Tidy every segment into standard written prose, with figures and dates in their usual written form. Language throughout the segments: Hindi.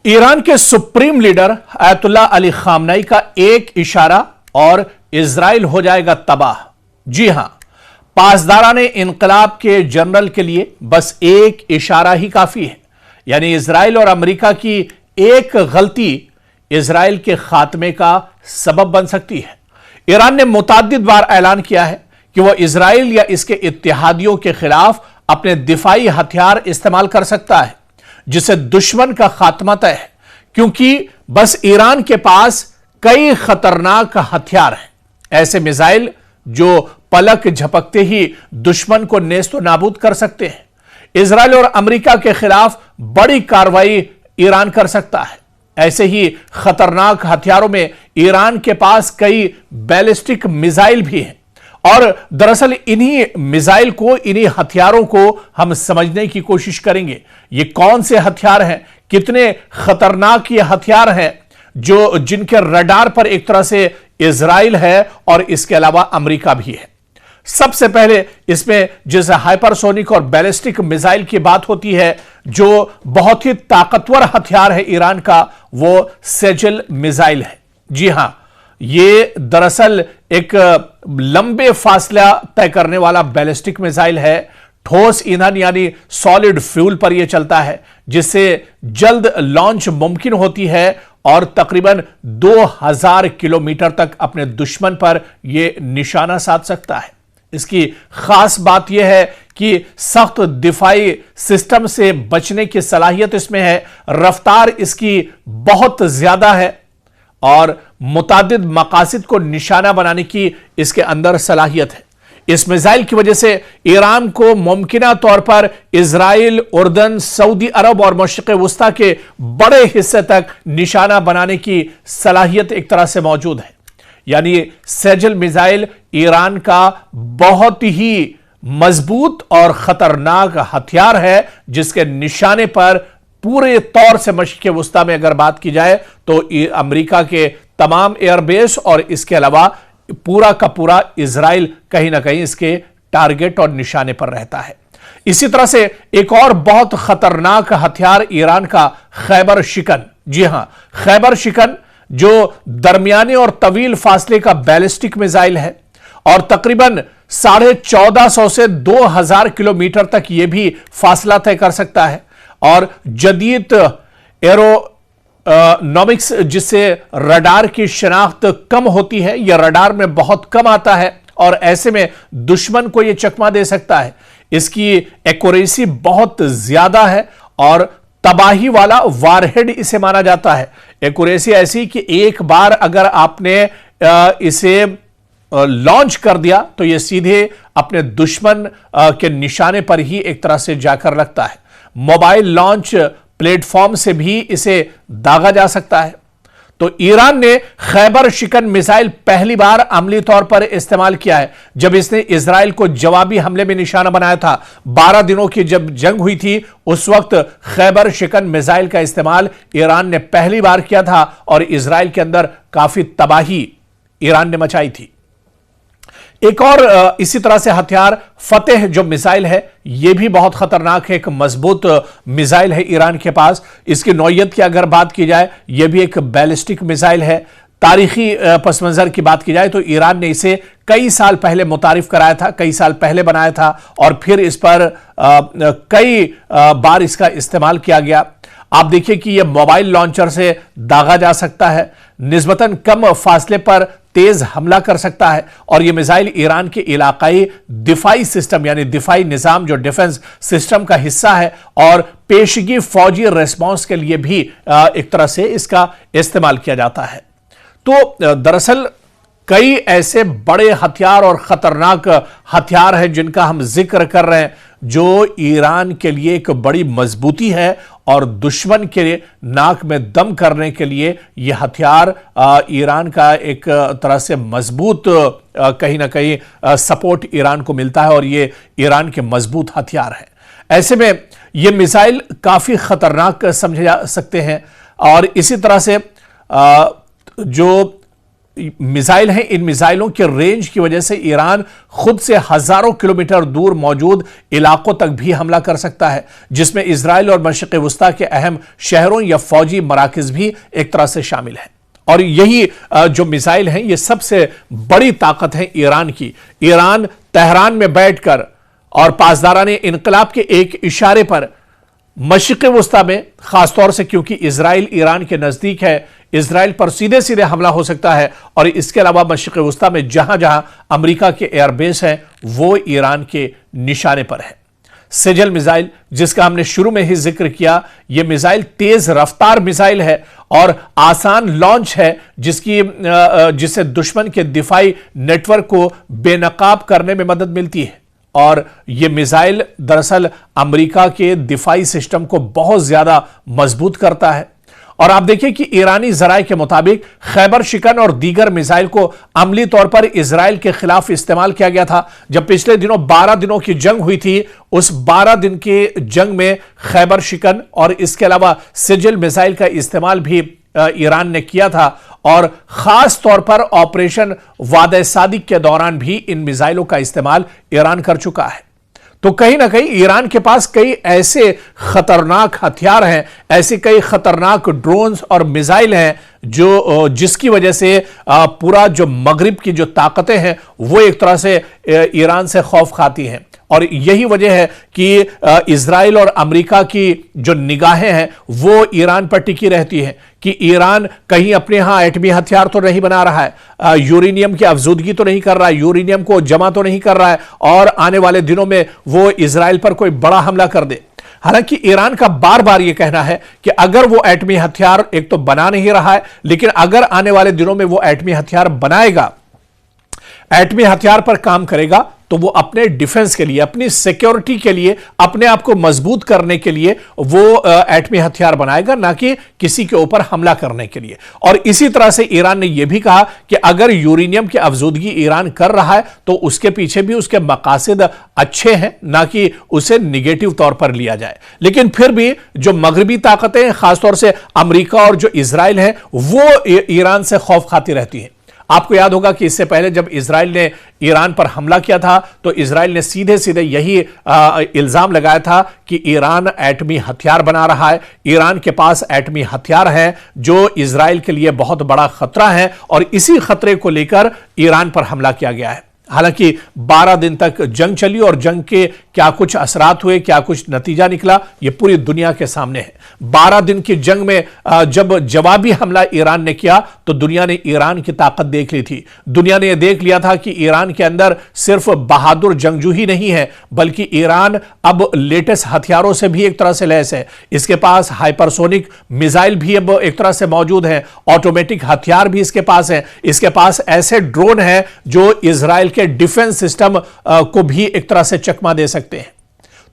ईरान के सुप्रीम लीडर अयतुल्ला अली खामनेई का एक इशारा और इजराइल हो जाएगा तबाह। जी हां, पासदाराने इनकलाब के जनरल के लिए बस एक इशारा ही काफी है। यानी इजराइल और अमेरिका की एक गलती इजराइल के खात्मे का सबब बन सकती है। ईरान ने मुतअद्दिद बार ऐलान किया है कि वह इजराइल या इसके इत्तेहादियों के खिलाफ अपने दिफाई हथियार इस्तेमाल कर सकता है, जिससे दुश्मन का खात्मा तय है, क्योंकि बस ईरान के पास कई खतरनाक हथियार हैं, ऐसे मिसाइल जो पलक झपकते ही दुश्मन को नेस्तो नाबूद कर सकते हैं। इजराइल और अमेरिका के खिलाफ बड़ी कार्रवाई ईरान कर सकता है। ऐसे ही खतरनाक हथियारों में ईरान के पास कई बैलिस्टिक मिसाइल भी हैं। और दरअसल इन्हीं मिसाइल को, इन्हीं हथियारों को हम समझने की कोशिश करेंगे। ये कौन से हथियार हैं, कितने खतरनाक ये हथियार हैं जो जिनके रडार पर एक तरह से इजराइल है और इसके अलावा अमेरिका भी है। सबसे पहले इसमें जिस हाइपरसोनिक और बैलिस्टिक मिसाइल की बात होती है, जो बहुत ही ताकतवर हथियार है ईरान का, वो सेजल मिसाइल है। जी हां, ये दरअसल एक लंबे फासला तय करने वाला बैलिस्टिक मिसाइल है। ठोस ईंधन यानी सॉलिड फ्यूल पर यह चलता है, जिससे जल्द लॉन्च मुमकिन होती है और तकरीबन 2000 किलोमीटर तक अपने दुश्मन पर यह निशाना साध सकता है। इसकी खास बात यह है कि सख्त दिफाई सिस्टम से बचने की सलाहियत इसमें है। रफ्तार इसकी बहुत ज्यादा है और मुतादिद मकासिद को निशाना बनाने की इसके अंदर सलाहियत है। इस मिसाइल की वजह से ईरान को मुमकिना तौर पर इजराइल, उर्दन, सऊदी अरब और मशरिक़ वुस्ता के बड़े हिस्से तक निशाना बनाने की सलाहियत एक तरह से मौजूद है। यानी सेजल मिसाइल ईरान का बहुत ही मजबूत और खतरनाक हथियार है, जिसके निशाने पर पूरे तौर से मशरिक़ वुस्ता में अगर बात की जाए तो अमेरिका के तमाम एयरबेस और इसके अलावा पूरा का पूरा इजराइल कहीं ना कहीं इसके टारगेट और निशाने पर रहता है। इसी तरह से एक और बहुत खतरनाक हथियार ईरान का खैबर शिकन। जी हां, खैबर शिकन जो दरमियाने और तवील फासले का बैलिस्टिक मिसाइल है और तकरीबन 1450 से 2000 किलोमीटर तक यह भी फासला तय कर सकता है। और जदीद एरोनॉमिक्स, जिससे रडार की शनाख्त कम होती है, यह रडार में बहुत कम आता है और ऐसे में दुश्मन को यह चकमा दे सकता है। इसकी एक्यूरेसी बहुत ज्यादा है और तबाही वाला वारहेड इसे माना जाता है। एक्यूरेसी ऐसी कि एक बार अगर आपने इसे लॉन्च कर दिया तो यह सीधे अपने दुश्मन के निशाने पर ही एक तरह से जाकर लगता है। मोबाइल लॉन्च प्लेटफॉर्म से भी इसे दागा जा सकता है। तो ईरान ने खैबर शिकन मिसाइल पहली बार अमली तौर पर इस्तेमाल किया है जब इसने इजराइल को जवाबी हमले में निशाना बनाया था। 12 दिनों की जब जंग हुई थी, उस वक्त खैबर शिकन मिसाइल का इस्तेमाल ईरान ने पहली बार किया था और इजराइल के अंदर काफी तबाही ईरान ने मचाई थी। एक और इसी तरह से हथियार फतेह जो मिसाइल है, यह भी बहुत खतरनाक है। एक मजबूत मिसाइल है ईरान के पास। इसकी नौयत की अगर बात की जाए, यह भी एक बैलिस्टिक मिसाइल है। तारीखी पस मंजर की बात की जाए तो ईरान ने इसे कई साल पहले मुतारिफ कराया था, कई साल पहले बनाया था और फिर इस पर कई बार इसका इस्तेमाल किया गया। आप देखिए कि यह मोबाइल लॉन्चर से दागा जा सकता है, निस्बतन कम फासले पर तेज हमला कर सकता है और यह मिसाइल ईरान के इलाकाई दिफाई सिस्टम यानी दिफाई निजाम जो डिफेंस सिस्टम का हिस्सा है और पेशगी फौजी रेस्पॉन्स के लिए भी एक तरह से इसका इस्तेमाल किया जाता है। तो दरअसल कई ऐसे बड़े हथियार और खतरनाक हथियार हैं जिनका हम जिक्र कर रहे हैं, जो ईरान के लिए एक बड़ी मजबूती है और दुश्मन के नाक में दम करने के लिए यह हथियार ईरान का एक तरह से मजबूत कहीं ना कहीं सपोर्ट ईरान को मिलता है और ये ईरान के मजबूत हथियार है। ऐसे में ये मिसाइल काफी खतरनाक समझे जा सकते हैं और इसी तरह से जो मिसाइल हैं, इन मिसाइलों के रेंज की वजह से ईरान खुद से हजारों किलोमीटर दूर मौजूद इलाकों तक भी हमला कर सकता है, जिसमें इजराइल और मशरिक वस्ता के अहम शहरों या फौजी मराकज भी एक तरह से शामिल हैं। और यही जो मिसाइल हैं, ये सबसे बड़ी ताकत है ईरान की। ईरान तेहरान में बैठकर और पासदाराने इनकलाब के एक इशारे पर मशरिक वस्ता में, खासतौर से क्योंकि इजराइल ईरान के नजदीक है, इजराइल पर सीधे सीधे हमला हो सकता है। और इसके अलावा मशरिक वस्ता में जहां जहां अमेरिका के एयरबेस हैं, वो ईरान के निशाने पर है। सेजल मिसाइल, जिसका हमने शुरू में ही जिक्र किया, यह मिसाइल तेज रफ्तार मिसाइल है और आसान लॉन्च है, जिससे दुश्मन के दिफाई नेटवर्क को बेनकाब करने में मदद मिलती है। और यह मिसाइल दरअसल अमेरिका के दिफाई सिस्टम को बहुत ज्यादा मजबूत करता है। और आप देखिए कि ईरानी जराये के मुताबिक खैबर शिकन और दीगर मिसाइल को अमली तौर पर इजराइल के खिलाफ इस्तेमाल किया गया था। जब पिछले दिनों 12 दिनों की जंग हुई थी, उस 12 दिन के जंग में खैबर शिकन और इसके अलावा सिजिल मिसाइल का इस्तेमाल भी ईरान ने किया था। और खास तौर पर ऑपरेशन वादे सादिक के दौरान भी इन मिसाइलों का इस्तेमाल ईरान कर चुका है। तो कहीं ना कहीं ईरान के पास कई ऐसे खतरनाक हथियार हैं, ऐसे कई खतरनाक ड्रोन्स और मिसाइल हैं जिसकी वजह से पूरा जो मगरिब की जो ताकतें हैं वो एक तरह से ईरान से खौफ खाती हैं। और यही वजह है कि इजराइल और अमेरिका की जो निगाहें हैं वो ईरान पर टिकी रहती हैं कि ईरान कहीं अपने यहां एटमी हथियार तो नहीं बना रहा है, यूरेनियम की अफजूदगी तो नहीं कर रहा है, यूरेनियम को जमा तो नहीं कर रहा है और आने वाले दिनों में वो इजराइल पर कोई बड़ा हमला कर दे। हालांकि ईरान का बार बार यह कहना है कि अगर वो एटमी हथियार एक तो बना नहीं रहा है, लेकिन अगर आने वाले दिनों में वो एटमी हथियार बनाएगा, एटमी हथियार पर काम करेगा, तो वो अपने डिफेंस के लिए, अपनी सिक्योरिटी के लिए, अपने आप को मजबूत करने के लिए वो एटमी हथियार बनाएगा, ना कि किसी के ऊपर हमला करने के लिए। और इसी तरह से ईरान ने यह भी कहा कि अगर यूरेनियम की अफजूदगी ईरान कर रहा है तो उसके पीछे भी उसके मकासद अच्छे हैं, ना कि उसे निगेटिव तौर पर लिया जाए। लेकिन फिर भी जो मगरबी ताकतें, खासतौर से अमेरिका और जो इजराइल है, वो ईरान से खौफ खाती रहती हैं। आपको याद होगा कि इससे पहले जब इजराइल ने ईरान पर हमला किया था तो इजराइल ने सीधे सीधे यही इल्जाम लगाया था कि ईरान एटमी हथियार बना रहा है। ईरान के पास एटमी हथियार हैं जो इजराइल के लिए बहुत बड़ा खतरा है और इसी खतरे को लेकर ईरान पर हमला किया गया है। हालांकि 12 दिन तक जंग चली और जंग के क्या कुछ असरात हुए, क्या कुछ नतीजा निकला, यह पूरी दुनिया के सामने है। 12 दिन की जंग में जब जवाबी हमला ईरान ने किया तो दुनिया ने ईरान की ताकत देख ली थी। दुनिया ने यह देख लिया था कि ईरान के अंदर सिर्फ बहादुर जंगजू ही नहीं है, बल्कि ईरान अब लेटेस्ट हथियारों से भी एक तरह से लैस है। इसके पास हाइपरसोनिक मिसाइल भी अब एक तरह से मौजूद है, ऑटोमेटिक हथियार भी इसके पास है, इसके पास ऐसे ड्रोन हैं जो इजराइल के डिफेंस सिस्टम को भी एक तरह से चकमा दे सकते हैं।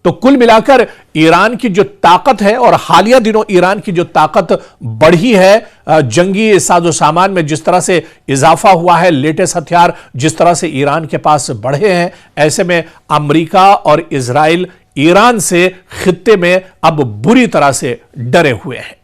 तो कुल मिलाकर ईरान की जो ताकत है, और हालिया दिनों ईरान की जो ताकत बढ़ी है, जंगी साजो सामान में जिस तरह से इजाफा हुआ है, लेटेस्ट हथियार जिस तरह से ईरान के पास बढ़े हैं, ऐसे में अमेरिका और इजराइल ईरान से खित्ते में अब बुरी तरह से डरे हुए हैं।